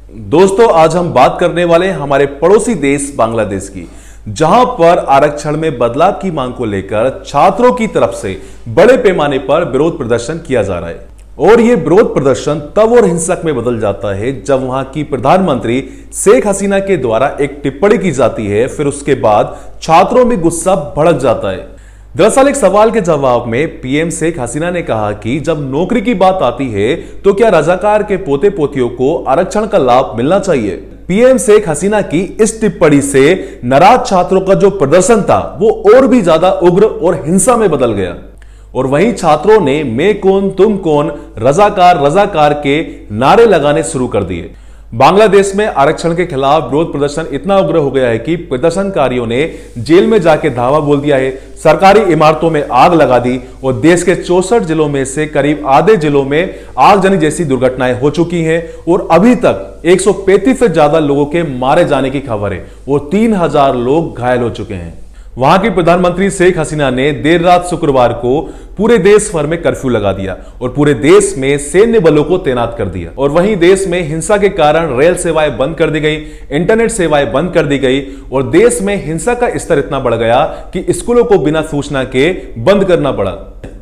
दोस्तों, आज हम बात करने वाले हैं हमारे पड़ोसी देश बांग्लादेश की, जहां पर आरक्षण में बदलाव की मांग को लेकर छात्रों की तरफ से बड़े पैमाने पर विरोध प्रदर्शन किया जा रहा है। और यह विरोध प्रदर्शन तब और हिंसक में बदल जाता है जब वहां की प्रधानमंत्री शेख हसीना के द्वारा एक टिप्पणी की जाती है। फिर उसके बाद छात्रों में गुस्सा भड़क जाता है। दरअसल एक सवाल के जवाब में पीएम शेख हसीना ने कहा कि जब नौकरी की बात आती है तो क्या रजाकार के पोते पोतियों को आरक्षण का लाभ मिलना चाहिए। पीएम शेख हसीना की इस टिप्पणी से नाराज छात्रों का जो प्रदर्शन था वो और भी ज्यादा उग्र और हिंसा में बदल गया। और वहीं छात्रों ने मैं कौन तुम कौन, रजाकार रजाकार के नारे लगाने शुरू कर दिए। बांग्लादेश में आरक्षण के खिलाफ विरोध प्रदर्शन इतना उग्र हो गया है कि प्रदर्शनकारियों ने जेल में जाके धावा बोल दिया है, सरकारी इमारतों में आग लगा दी और देश के 64 जिलों में से करीब आधे जिलों में आगजनी जैसी दुर्घटनाएं हो चुकी हैं। और अभी तक 135 से ज्यादा लोगों के मारे जाने की खबर है और 3000 लोग घायल हो चुके हैं। वहां की प्रधानमंत्री शेख हसीना ने देर रात शुक्रवार को पूरे देश भर में कर्फ्यू लगा दिया और पूरे देश में सैन्य बलों को तैनात कर दिया। और वहीं देश में हिंसा के कारण रेल सेवाएं बंद कर दी गई, इंटरनेट सेवाएं बंद कर दी गई और देश में हिंसा का स्तर इतना बढ़ गया कि स्कूलों को बिना सूचना के बंद करना पड़ा।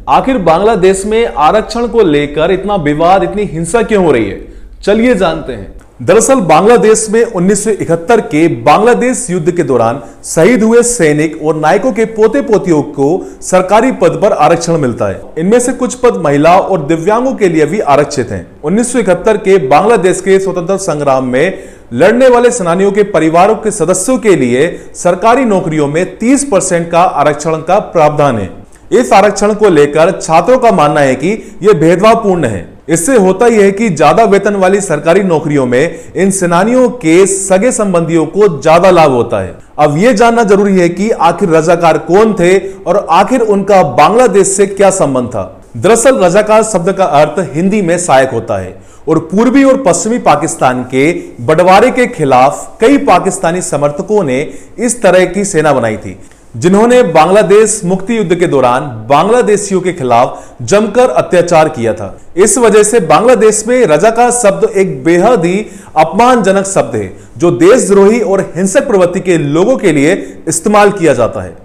आखिर बांग्लादेश में आरक्षण को लेकर इतना विवाद, इतनी हिंसा क्यों हो रही है, चलिए जानते हैं। दरअसल बांग्लादेश में 1971 के बांग्लादेश युद्ध के दौरान शहीद हुए सैनिक और नायकों के पोते पोतियों को सरकारी पद पर आरक्षण मिलता है। इनमें से कुछ पद महिला और दिव्यांगों के लिए भी आरक्षित हैं। 1971 के बांग्लादेश के स्वतंत्रता संग्राम में लड़ने वाले सेनानियों के परिवारों के सदस्यों के लिए सरकारी नौकरियों में 30% का आरक्षण का प्रावधान है। इस आरक्षण को लेकर छात्रों का मानना है कि यह भेदभावपूर्ण है। इससे होता यह है कि ज्यादा वेतन वाली सरकारी नौकरियों में इन सेनानियों के सगे संबंधियों को ज्यादा लाभ होता है। अब यह जानना जरूरी है कि आखिर रजाकार कौन थे और आखिर उनका बांग्लादेश से क्या संबंध था। दरअसल रजाकार शब्द का अर्थ हिंदी में सहायक होता है और पूर्वी और पश्चिमी पाकिस्तान के बंटवारे के खिलाफ कई पाकिस्तानी समर्थकों ने इस तरह की सेना बनाई थी, जिन्होंने बांग्लादेश मुक्ति युद्ध के दौरान बांग्लादेशियों के खिलाफ जमकर अत्याचार किया था। इस वजह से बांग्लादेश में रजाकार शब्द एक बेहद ही अपमानजनक शब्द है जो देशद्रोही और हिंसक प्रवृत्ति के लोगों के लिए इस्तेमाल किया जाता है।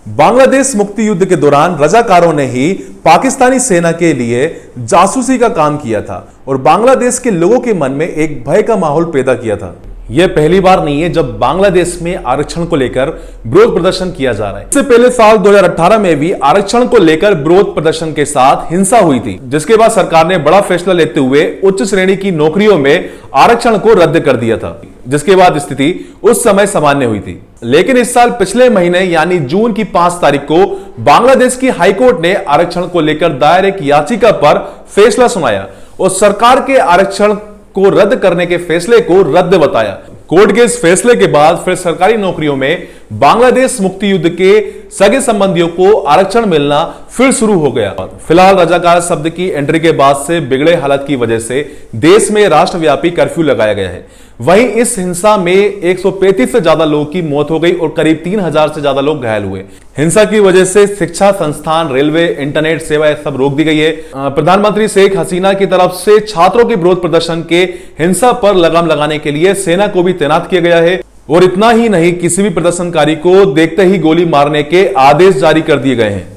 बांग्लादेश मुक्ति युद्ध के दौरान रजाकारों ने ही पाकिस्तानी सेना के लिए जासूसी का काम किया था और बांग्लादेश के लोगों के मन में एक भय का माहौल पैदा किया था। यह पहली बार नहीं है जब बांग्लादेश में आरक्षण को लेकर विरोध प्रदर्शन किया जा रहा है। इससे पहले साल 2018 में भी आरक्षण को लेकर विरोध प्रदर्शन के साथ हिंसा हुई थी, जिसके बाद सरकार ने बड़ा फैसला लेते हुए उच्च श्रेणी की नौकरियों में आरक्षण को रद्द कर दिया था, जिसके बाद स्थिति उस समय सामान्य हुई थी। लेकिन इस साल पिछले महीने यानी जून की 5 तारीख को बांग्लादेश की हाईकोर्ट ने आरक्षण को लेकर दायर एक याचिका पर फैसला सुनाया और सरकार के आरक्षण को रद्द करने के फैसले को रद्द बताया। कोर्ट के इस फैसले के बाद फिर सरकारी नौकरियों में बांग्लादेश मुक्ति युद्ध के सगे संबंधियों को आरक्षण मिलना फिर शुरू हो गया। फिलहाल रजाकार शब्द की एंट्री के बाद से बिगड़े हालत की वजह से देश में राष्ट्रव्यापी कर्फ्यू लगाया गया है। वहीं इस हिंसा में 135 से ज्यादा लोगों की मौत हो गई और करीब 3000 से ज्यादा लोग घायल हुए। हिंसा की वजह से शिक्षा संस्थान, रेलवे, इंटरनेट सेवाएं सब रोक दी गई है। प्रधानमंत्री शेख हसीना की तरफ से छात्रों के विरोध प्रदर्शन के हिंसा पर लगाम लगाने के लिए सेना को भी तैनात किया गया है। और इतना ही नहीं, किसी भी प्रदर्शनकारी को देखते ही गोली मारने के आदेश जारी कर दिए गए हैं।